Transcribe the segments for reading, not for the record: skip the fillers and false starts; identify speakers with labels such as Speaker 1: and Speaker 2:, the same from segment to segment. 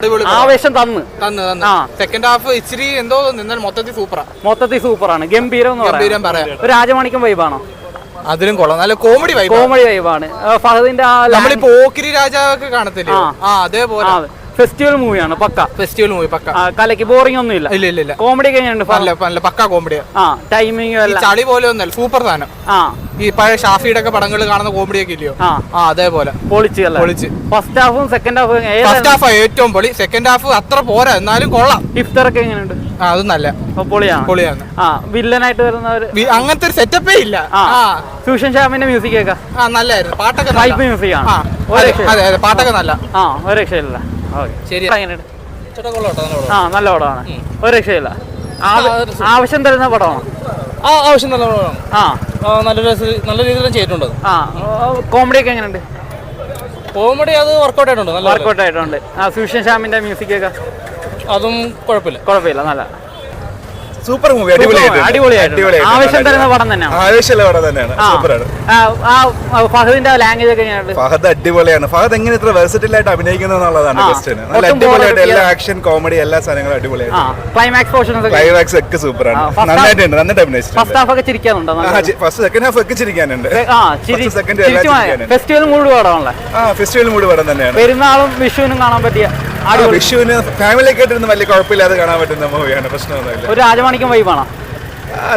Speaker 1: ആവേശം തന്ന്
Speaker 2: second half ഇച്ചിരി എന്തോ നിന്നാൽ മൊത്തത്തിൽ
Speaker 1: സൂപ്പറാണ്. ഗംഭീരം എന്ന് പറയാം. ഒരു രാജമാണിക്യം വൈബാണോ?
Speaker 2: അതിലും കൊള്ളാം. നല്ല കോമഡി
Speaker 1: വൈബാണ്. ഫഹദിന്റെ
Speaker 2: നമ്മളിപ്പോ ഓക്കിരി രാജാവൊക്കെ കാണത്തില്ലേ, അതേപോലെ
Speaker 1: ഫെസ്റ്റിവൽ മൂവിയാണ്.
Speaker 2: ഫെസ്റ്റിവൽ മൂവി പക്ക.
Speaker 1: കലക്ക് ബോറിംഗ് ഒന്നും ഇല്ല.
Speaker 2: ഇല്ല.
Speaker 1: കോമഡി ഒക്കെ
Speaker 2: നല്ല പക്ക കോമഡിയാ.
Speaker 1: ടൈമിംഗ്
Speaker 2: ചളി പോലെ ഒന്നല്ല, സൂപ്പർ സാധനം. ഈ പഴയ ഷാഫിയുടെ ഒക്കെ പടങ്ങൾ കാണുന്ന കോമഡിയൊക്കെ ഇല്ലയോ, അതേപോലെ പൊളിച്ച്.
Speaker 1: ഫസ്റ്റ് ഹാഫും സെക്കൻഡ് ഹാഫും.
Speaker 2: ഫസ്റ്റ് ഹാഫ് ഏറ്റവും പൊളി, സെക്കൻഡ് ഹാഫ് അത്ര പോരാ, എന്നാലും കൊള്ളാം.
Speaker 1: ഇഫ്താറൊക്കെ എങ്ങനെയുണ്ട്?
Speaker 2: അത് നല്ല
Speaker 1: പൊളിയാണ്. വില്ലനായിട്ട് വരുന്നവര്
Speaker 2: അങ്ങനത്തെ ഒരു സെറ്റപ്പേ ഇല്ല.
Speaker 1: സൂഷൻ ശ്യാമിന്റെ മ്യൂസിക് ഒക്കെ
Speaker 2: നല്ലായിരുന്നു. പാട്ടൊക്കെ
Speaker 1: മ്യൂസിക് ആണ്.
Speaker 2: പാട്ടൊക്കെ നല്ല.
Speaker 1: ഒരു രക്ഷയില്ല.
Speaker 2: ശരി,
Speaker 1: നല്ല പടമാണ്. ഒരു രക്ഷയില്ല. ആവശ്യം തരുന്ന പടമാണ്.
Speaker 2: ആവശ്യം നല്ല പടമാണ്. നല്ല രീതിയിലും ചെയ്തിട്ടുണ്ട്.
Speaker 1: കോമഡി ഒക്കെ എങ്ങനെയുണ്ട്?
Speaker 2: കോമഡി അത് വർക്കൗട്ട്
Speaker 1: ആയിട്ടുണ്ട്. സൂഷൻ ശ്യാമിന്റെ മ്യൂസിക് ഒക്കെ
Speaker 2: അതും കുഴപ്പമില്ല.
Speaker 1: നല്ല
Speaker 3: സൂപ്പർ മൂവി, അടിപൊളിയായിട്ട്.
Speaker 1: ആവശ്യം തരുന്ന പടം തന്നെയാണ്. ഫഹദിന്റെ ലാംഗ്വേജ് ഒക്കെ എങ്ങനെയുണ്ട്?
Speaker 3: ഫഹദ് അടിപൊളിയാണ്. ഫഹദ് എങ്ങനെ ഇത്ര വെർസറ്റൈൽ ആയിട്ട് അഭിനയിക്കുന്നത് എന്നുള്ളതാണ് ക്വസ്റ്റ്യൻ. നല്ല അടിപൊളിയായിട്ട് എല്ലാ ആക്ഷൻ കോമഡി എല്ലാ സാധനങ്ങളും അടിപൊളിയായിട്ട്. ക്ലൈമാക്സ് ഒക്കെ സൂപ്പറാണ്. നന്നായിട്ട് അഭിനയിച്ചു.
Speaker 1: ഫസ്റ്റ് ഹാഫ് ഒക്കെ ചിരിക്കാനുണ്ടോ?
Speaker 3: ഫസ്റ്റ് സെക്കൻഡ് ഹാഫ് ഒക്കെ ചിരിക്കാനുണ്ട്.
Speaker 1: ഫെസ്റ്റിവൽ മൂഡ് പടമാണല്ലേ?
Speaker 3: ഫെസ്റ്റിവൽ മൂഡ് പടം തന്നെയാണ്.
Speaker 1: പെരുന്നാളും വിഷുവിനും കാണാൻ പറ്റിയ,
Speaker 3: വിഷുവിന് ഫാമിലിയൊക്കെ ആയിട്ടിരുന്ന് വലിയ കുഴപ്പമില്ലാതെ കാണാൻ പറ്റുന്ന മൂവിയാണ്. പ്രശ്നമൊന്നുമില്ല.
Speaker 1: ഒരു രാജമാണിക്യം വൈബാണോ?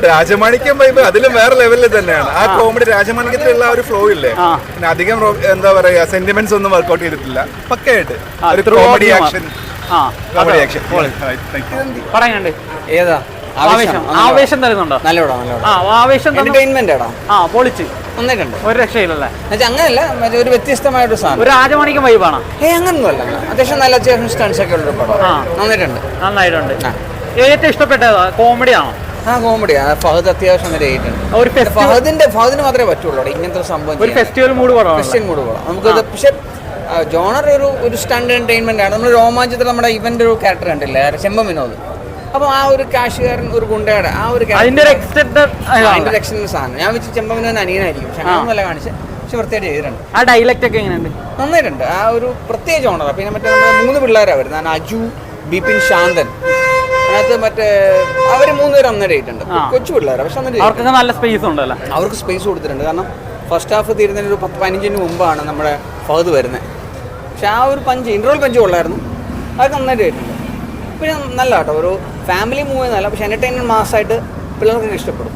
Speaker 3: രാജമാണിക്യം വൈബ് അതിലും വേറെ ലെവലിൽ തന്നെയാണ്. ആ കോമഡി രാജമാണിക്യത്തിലുള്ള ഒരു ഫ്ലോ ഇല്ലേ, പിന്നെ അധികം എന്താ പറയാ സെന്റിമെന്റ്സ് ഒന്നും വർക്ക്ഔട്ട് ചെയ്തിട്ടില്ല. പക്കയായിട്ട് ഒരു കോമഡി ആക്ഷൻ.
Speaker 1: പറയുന്നുണ്ട്.
Speaker 2: ഏതാ
Speaker 1: ആവേശം തരുന്നുണ്ടോ? ആവേശം പൊളിച്ച്
Speaker 2: നന്നായിട്ടുണ്ട്.
Speaker 1: ഒരു രക്ഷയില്ലല്ലേ?
Speaker 2: അങ്ങനല്ല, ഒരു വ്യത്യസ്തമായിട്ടൊരു സാധനം.
Speaker 1: ഒരു രാജമാണിക്യം വൈബാണോ?
Speaker 2: അങ്ങനൊന്നുമല്ല. അത്യാവശ്യം സ്റ്റൺസ് ഒക്കെ ഉള്ള പടം.
Speaker 1: നന്നായിട്ടുണ്ട്. ഏറ്റവും ഇഷ്ടപ്പെട്ടതാ? കോമഡിയാണോ?
Speaker 2: കോമഡിയാ. ഫഹദ് അത്യാവശ്യം ഫഹദിന് മാത്രമേ പറ്റുള്ളൂ ഇങ്ങനത്തെ സംഭവം.
Speaker 1: ഒരു ഫെസ്റ്റിവൽ മൂഡ് പടം.
Speaker 2: നമുക്കത് പക്ഷെ ജോണർ ഒരു സ്റ്റണ്ട് എന്റർടൈൻമെന്റ് ആണ്. നമ്മൾ രോമാഞ്ചത്തിൽ നമ്മുടെ ഇവന്റെ ഒരു ക്യാരക്ടർ കണ്ടില്ലേ, ചെമ്പൻ വിനോദ്. അപ്പൊ ആ ഒരു കാശുകാരൻ, ഒരു ഗുണ്ടയുടെ ആ ഒരു സാധനം ഞാൻ വെച്ച് ചെമ്പൻ വിനോദ് അനിയനായിരിക്കും. പക്ഷെ അങ്ങനൊന്നല്ല കാണിച്ച്, പക്ഷെ വൃത്തിയായിട്ട് ചെയ്തിട്ടുണ്ട്.
Speaker 1: ആ ഡയലക്റ്റ് ഒക്കെ എങ്ങനെയുണ്ട്?
Speaker 2: നന്നായിട്ടുണ്ട്. ആ ഒരു പ്രത്യേക ജോണർ. പിന്നെ മറ്റേ നമ്മുടെ 3 പിള്ളേരാണ് വരുന്നത്. അജു, ബിപിൻ, ശാന്തൻ. അതിനകത്ത് മറ്റേ അവര് 3 പേര് അന്നേരമായിട്ടുണ്ട്. കൊച്ചു പിള്ളേരാണ്, പക്ഷെ
Speaker 1: അവർക്ക് നല്ല സ്പേസ് ഉണ്ടല്ലോ.
Speaker 2: അവർക്ക് സ്പേസ് കൊടുത്തിട്ടുണ്ട്. കാരണം ഫസ്റ്റ് ഹാഫ് തീരുന്നതിന് ഒരു 10-15 മുമ്പാണ് നമ്മുടെ ഫഹദ് വരുന്നത്. പക്ഷെ ആ ഒരു ഇന്റർവൽ പഞ്ച് കൊള്ളായിരുന്നു. അതൊക്കെ നന്നായിട്ട് ആയിട്ടുണ്ട്. പിന്നെ നല്ല കേട്ടോ, ഒരു ഫാമിലി മൂവി എന്നല്ല, പക്ഷെ എന്റർടൈൻമെന്റ് മാസമായിട്ട് പിള്ളേർക്ക് ഇഷ്ടപ്പെടും.